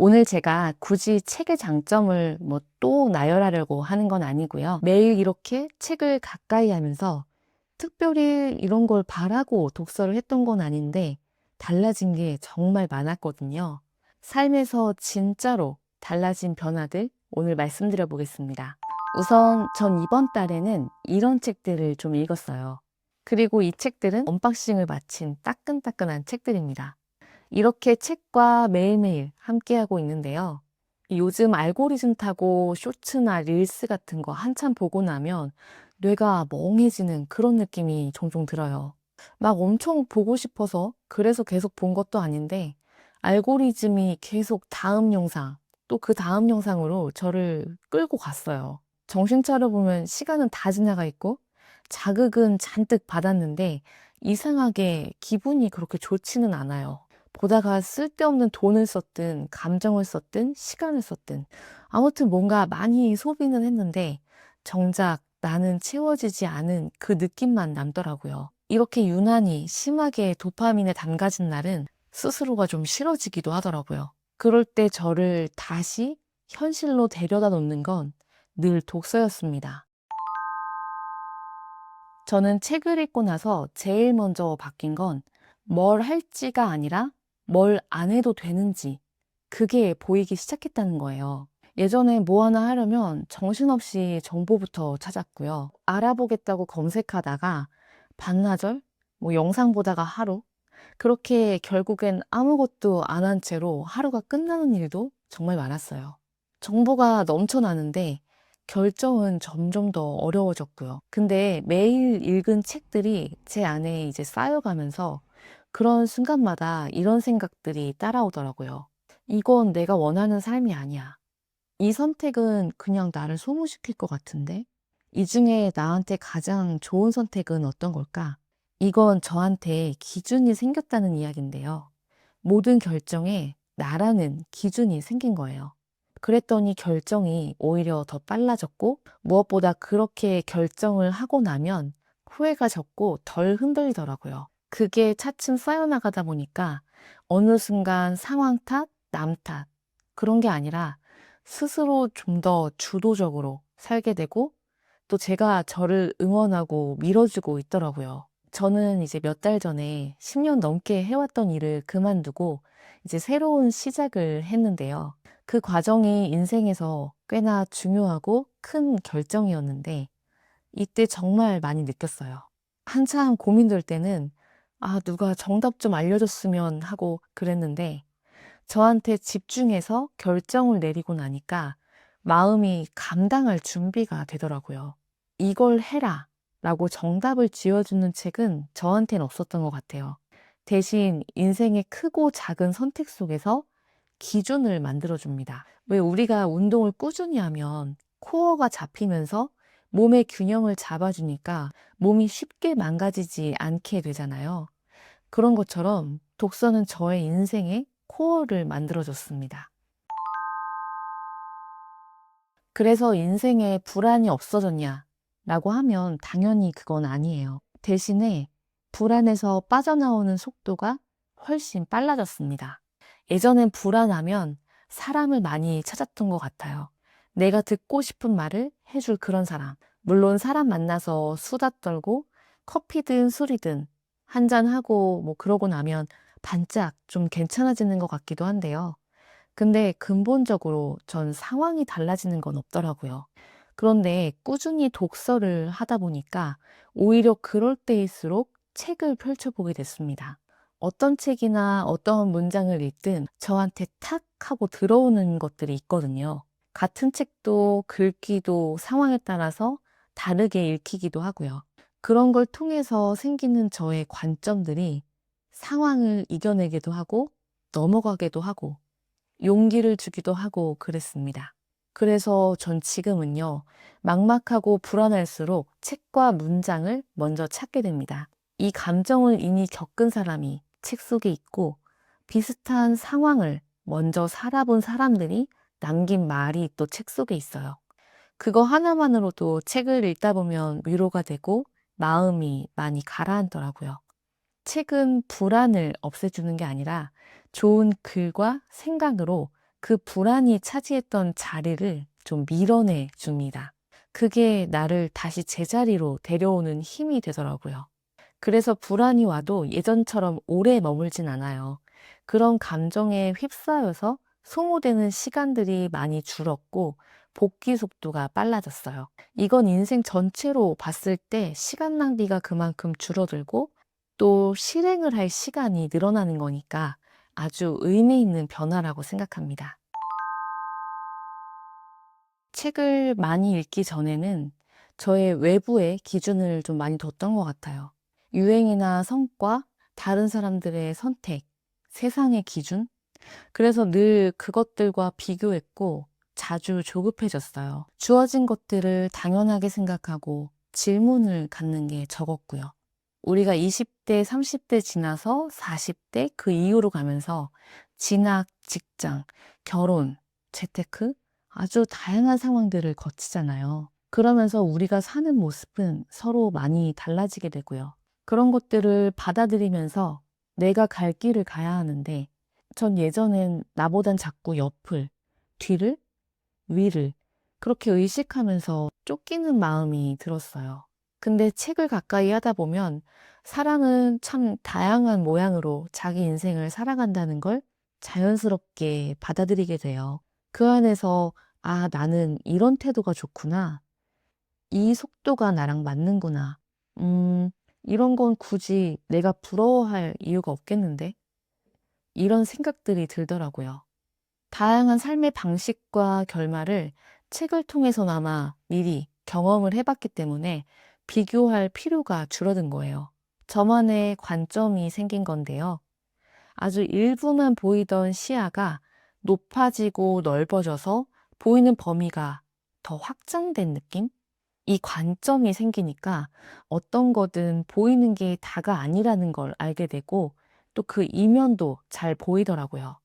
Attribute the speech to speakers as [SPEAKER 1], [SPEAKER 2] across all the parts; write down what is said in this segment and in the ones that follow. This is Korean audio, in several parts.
[SPEAKER 1] 오늘 제가 굳이 책의 장점을 또 나열하려고 하는 건 아니고요. 매일 이렇게 책을 가까이 하면서 특별히 이런 걸 바라고 독서를 했던 건 아닌데 달라진 게 정말 많았거든요. 삶에서 진짜로 달라진 변화들 오늘 말씀드려 보겠습니다. 우선 전 이번 달에는 이런 책들을 좀 읽었어요. 그리고 이 책들은 언박싱을 마친 따끈따끈한 책들입니다. 이렇게 책과 매일매일 함께하고 있는데요. 요즘 알고리즘 타고 쇼츠나 릴스 같은 거 한참 보고 나면 뇌가 멍해지는 그런 느낌이 종종 들어요. 막 엄청 보고 싶어서 그래서 계속 본 것도 아닌데 알고리즘이 계속 다음 영상, 또 그 다음 영상으로 저를 끌고 갔어요. 정신 차려보면 시간은 다 지나가 있고 자극은 잔뜩 받았는데 이상하게 기분이 그렇게 좋지는 않아요. 보다가 쓸데없는 돈을 썼든 감정을 썼든 시간을 썼든 아무튼 뭔가 많이 소비는 했는데 정작 나는 채워지지 않은 그 느낌만 남더라고요. 이렇게 유난히 심하게 도파민에 담가진 날은 스스로가 좀 싫어지기도 하더라고요. 그럴 때 저를 다시 현실로 데려다 놓는 건 늘 독서였습니다. 저는 책을 읽고 나서 제일 먼저 바뀐 건 뭘 할지가 아니라 뭘 안 해도 되는지 그게 보이기 시작했다는 거예요. 예전에 뭐 하나 하려면 정신없이 정보부터 찾았고요. 알아보겠다고 검색하다가 반나절, 영상 보다가 하루, 그렇게 결국엔 아무것도 안 한 채로 하루가 끝나는 일도 정말 많았어요. 정보가 넘쳐나는데 결정은 점점 더 어려워졌고요. 근데 매일 읽은 책들이 제 안에 이제 쌓여가면서 그런 순간마다 이런 생각들이 따라오더라고요. 이건 내가 원하는 삶이 아니야. 이 선택은 그냥 나를 소모시킬 것 같은데? 이 중에 나한테 가장 좋은 선택은 어떤 걸까? 이건 저한테 기준이 생겼다는 이야기인데요. 모든 결정에 나라는 기준이 생긴 거예요. 그랬더니 결정이 오히려 더 빨라졌고 무엇보다 그렇게 결정을 하고 나면 후회가 적고 덜 흔들리더라고요. 그게 차츰 쌓여나가다 보니까 어느 순간 상황 탓, 남 탓, 그런 게 아니라 스스로 좀 더 주도적으로 살게 되고 또 제가 저를 응원하고 밀어주고 있더라고요. 저는 이제 몇 달 전에 10년 넘게 해왔던 일을 그만두고 이제 새로운 시작을 했는데요. 그 과정이 인생에서 꽤나 중요하고 큰 결정이었는데 이때 정말 많이 느꼈어요. 한참 고민될 때는 누가 정답 좀 알려줬으면 하고 그랬는데 저한테 집중해서 결정을 내리고 나니까 마음이 감당할 준비가 되더라고요. 이걸 해라 라고 정답을 지어주는 책은 저한테는 없었던 것 같아요. 대신 인생의 크고 작은 선택 속에서 기준을 만들어줍니다. 왜 우리가 운동을 꾸준히 하면 코어가 잡히면서 몸의 균형을 잡아주니까 몸이 쉽게 망가지지 않게 되잖아요. 그런 것처럼 독서는 저의 인생의 코어를 만들어줬습니다. 그래서 인생에 불안이 없어졌냐? 라고 하면 당연히 그건 아니에요. 대신에 불안에서 빠져나오는 속도가 훨씬 빨라졌습니다. 예전엔 불안하면 사람을 많이 찾았던 것 같아요. 내가 듣고 싶은 말을 해줄 그런 사람. 물론 사람 만나서 수다 떨고 커피든 술이든 한잔하고 그러고 나면 반짝 좀 괜찮아지는 것 같기도 한데요. 근데 근본적으로 전 상황이 달라지는 건 없더라고요. 그런데 꾸준히 독서를 하다 보니까 오히려 그럴 때일수록 책을 펼쳐보게 됐습니다. 어떤 책이나 어떤 문장을 읽든 저한테 탁 하고 들어오는 것들이 있거든요. 같은 책도 글귀도 상황에 따라서 다르게 읽히기도 하고요. 그런 걸 통해서 생기는 저의 관점들이 상황을 이겨내기도 하고 넘어가기도 하고 용기를 주기도 하고 그랬습니다. 그래서 전 지금은요, 막막하고 불안할수록 책과 문장을 먼저 찾게 됩니다. 이 감정을 이미 겪은 사람이 책 속에 있고 비슷한 상황을 먼저 살아본 사람들이 남긴 말이 또 책 속에 있어요. 그거 하나만으로도 책을 읽다 보면 위로가 되고 마음이 많이 가라앉더라고요. 책은 불안을 없애주는 게 아니라 좋은 글과 생각으로 그 불안이 차지했던 자리를 좀 밀어내 줍니다. 그게 나를 다시 제자리로 데려오는 힘이 되더라고요. 그래서 불안이 와도 예전처럼 오래 머물진 않아요. 그런 감정에 휩싸여서 소모되는 시간들이 많이 줄었고 복귀 속도가 빨라졌어요. 이건 인생 전체로 봤을 때 시간 낭비가 그만큼 줄어들고 또 실행을 할 시간이 늘어나는 거니까 아주 의미 있는 변화라고 생각합니다. 책을 많이 읽기 전에는 저의 외부의 기준을 좀 많이 뒀던 것 같아요. 유행이나 성과, 다른 사람들의 선택, 세상의 기준? 그래서 늘 그것들과 비교했고 자주 조급해졌어요. 주어진 것들을 당연하게 생각하고 질문을 갖는 게 적었고요. 우리가 20대, 30대 지나서 40대 그 이후로 가면서 진학, 직장, 결혼, 재테크 아주 다양한 상황들을 거치잖아요. 그러면서 우리가 사는 모습은 서로 많이 달라지게 되고요. 그런 것들을 받아들이면서 내가 갈 길을 가야 하는데 전 예전엔 나보단 자꾸 옆을, 뒤를, 위를 그렇게 의식하면서 쫓기는 마음이 들었어요. 근데 책을 가까이 하다 보면 사람은 참 다양한 모양으로 자기 인생을 살아간다는 걸 자연스럽게 받아들이게 돼요. 그 안에서 아, 나는 이런 태도가 좋구나. 이 속도가 나랑 맞는구나. 이런 건 굳이 내가 부러워할 이유가 없겠는데? 이런 생각들이 들더라고요. 다양한 삶의 방식과 결말을 책을 통해서나마 미리 경험을 해봤기 때문에 비교할 필요가 줄어든 거예요. 저만의 관점이 생긴 건데요. 아주 일부만 보이던 시야가 높아지고 넓어져서 보이는 범위가 더 확장된 느낌? 이 관점이 생기니까 어떤 거든 보이는 게 다가 아니라는 걸 알게 되고 또 그 이면도 잘 보이더라고요.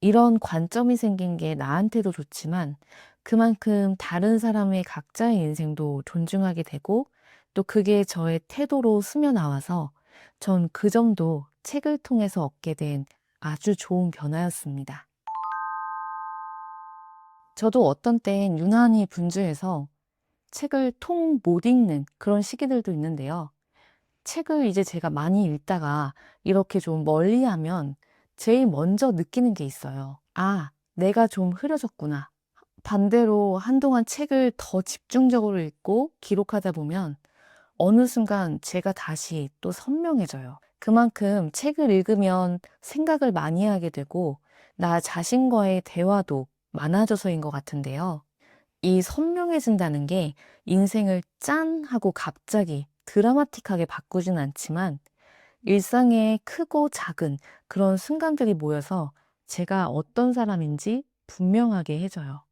[SPEAKER 1] 이런 관점이 생긴 게 나한테도 좋지만 그만큼 다른 사람의 각자의 인생도 존중하게 되고 또 그게 저의 태도로 스며나와서 전 그 점도 책을 통해서 얻게 된 아주 좋은 변화였습니다. 저도 어떤 땐 유난히 분주해서 책을 통 못 읽는 그런 시기들도 있는데요. 책을 이제 제가 많이 읽다가 이렇게 좀 멀리하면 제일 먼저 느끼는 게 있어요. 아, 내가 좀 흐려졌구나. 반대로 한동안 책을 더 집중적으로 읽고 기록하다 보면 어느 순간 제가 다시 또 선명해져요. 그만큼 책을 읽으면 생각을 많이 하게 되고 나 자신과의 대화도 많아져서인 것 같은데요. 이 선명해진다는 게 인생을 짠 하고 갑자기 드라마틱하게 바꾸진 않지만 일상의 크고 작은 그런 순간들이 모여서 제가 어떤 사람인지 분명하게 해줘요.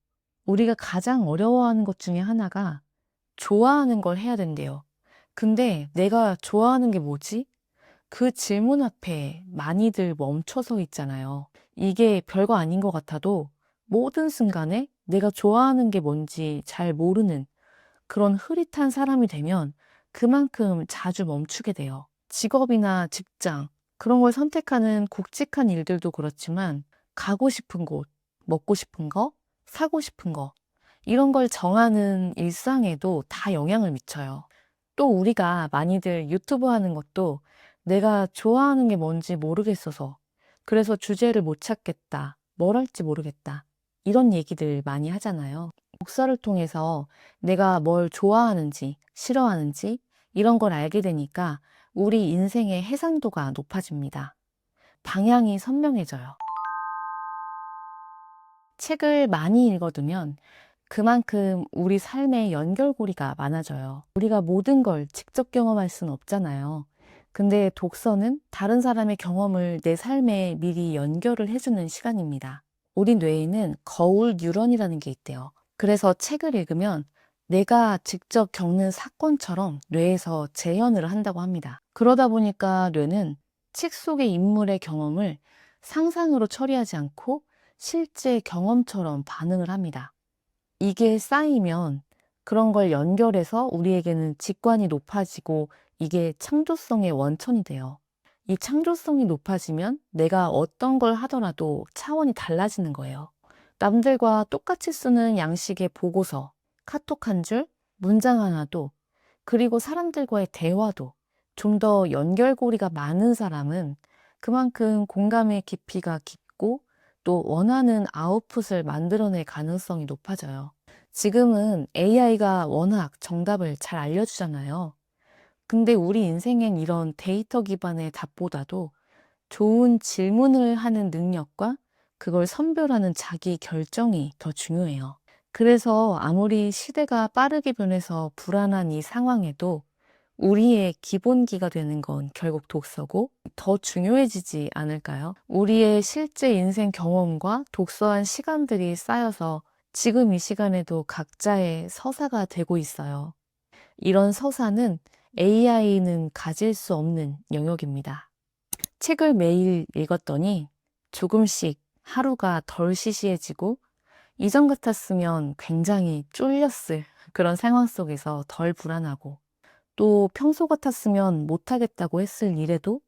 [SPEAKER 1] 우리가 가장 어려워하는 것 중에 하나가 좋아하는 걸 해야 된대요. 근데 내가 좋아하는 게 뭐지? 그 질문 앞에 많이들 멈춰서 있잖아요. 이게 별거 아닌 것 같아도 모든 순간에 내가 좋아하는 게 뭔지 잘 모르는 그런 흐릿한 사람이 되면 그만큼 자주 멈추게 돼요. 직업이나 직장, 그런 걸 선택하는 굵직한 일들도 그렇지만 가고 싶은 곳, 먹고 싶은 거, 사고 싶은 거, 이런 걸 정하는 일상에도 다 영향을 미쳐요. 또 우리가 많이들 유튜브 하는 것도 내가 좋아하는 게 뭔지 모르겠어서 그래서 주제를 못 찾겠다, 뭘 할지 모르겠다, 이런 얘기들 많이 하잖아요. 독서를 통해서 내가 뭘 좋아하는지, 싫어하는지 이런 걸 알게 되니까 우리 인생의 해상도가 높아집니다. 방향이 선명해져요. 책을 많이 읽어두면 그만큼 우리 삶의 연결고리가 많아져요. 우리가 모든 걸 직접 경험할 수는 없잖아요. 근데 독서는 다른 사람의 경험을 내 삶에 미리 연결을 해주는 시간입니다. 우리 뇌에는 거울 뉴런이라는 게 있대요. 그래서 책을 읽으면 내가 직접 겪는 사건처럼 뇌에서 재현을 한다고 합니다. 그러다 보니까 뇌는 책 속의 인물의 경험을 상상으로 처리하지 않고 실제 경험처럼 반응을 합니다. 이게 쌓이면 그런 걸 연결해서 우리에게는 직관이 높아지고 이게 창조성의 원천이 돼요. 이 창조성이 높아지면 내가 어떤 걸 하더라도 차원이 달라지는 거예요. 남들과 똑같이 쓰는 양식의 보고서, 카톡 한 줄, 문장 하나도, 그리고 사람들과의 대화도 좀 더 연결고리가 많은 사람은 그만큼 공감의 깊이가 깊고 또 원하는 아웃풋을 만들어낼 가능성이 높아져요. 지금은 AI가 워낙 정답을 잘 알려주잖아요. 근데 우리 인생엔 이런 데이터 기반의 답보다도 좋은 질문을 하는 능력과 그걸 선별하는 자기 결정이 더 중요해요. 그래서 아무리 시대가 빠르게 변해서 불안한 이 상황에도 우리의 기본기가 되는 건 결국 독서고 더 중요해지지 않을까요? 우리의 실제 인생 경험과 독서한 시간들이 쌓여서 지금 이 시간에도 각자의 서사가 되고 있어요. 이런 서사는 AI는 가질 수 없는 영역입니다. 책을 매일 읽었더니 조금씩 하루가 덜 시시해지고 이전 같았으면 굉장히 쫄렸을 그런 상황 속에서 덜 불안하고 또 평소 같았으면 못하겠다고 했을 일에도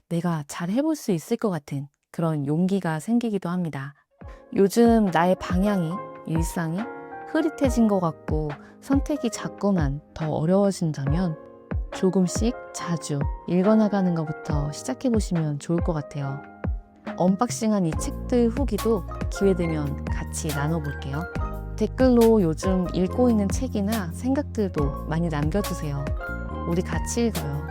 [SPEAKER 1] 내가 잘 해볼 수 있을 것 같은 그런 용기가 생기기도 합니다. 요즘 나의 방향이, 일상이 흐릿해진 것 같고 선택이 자꾸만 더 어려워진다면 조금씩 자주 읽어나가는 것부터 시작해보시면 좋을 것 같아요. 언박싱한 이 책들 후기도 기회되면 같이 나눠볼게요. 댓글로 요즘 읽고 있는 책이나 생각들도 많이 남겨주세요. 우리 같이 읽어요.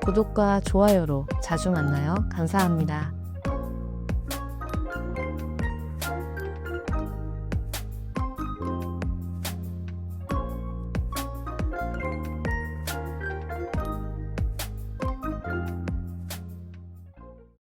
[SPEAKER 1] 구독과 좋아요로 자주 만나요. 감사합니다.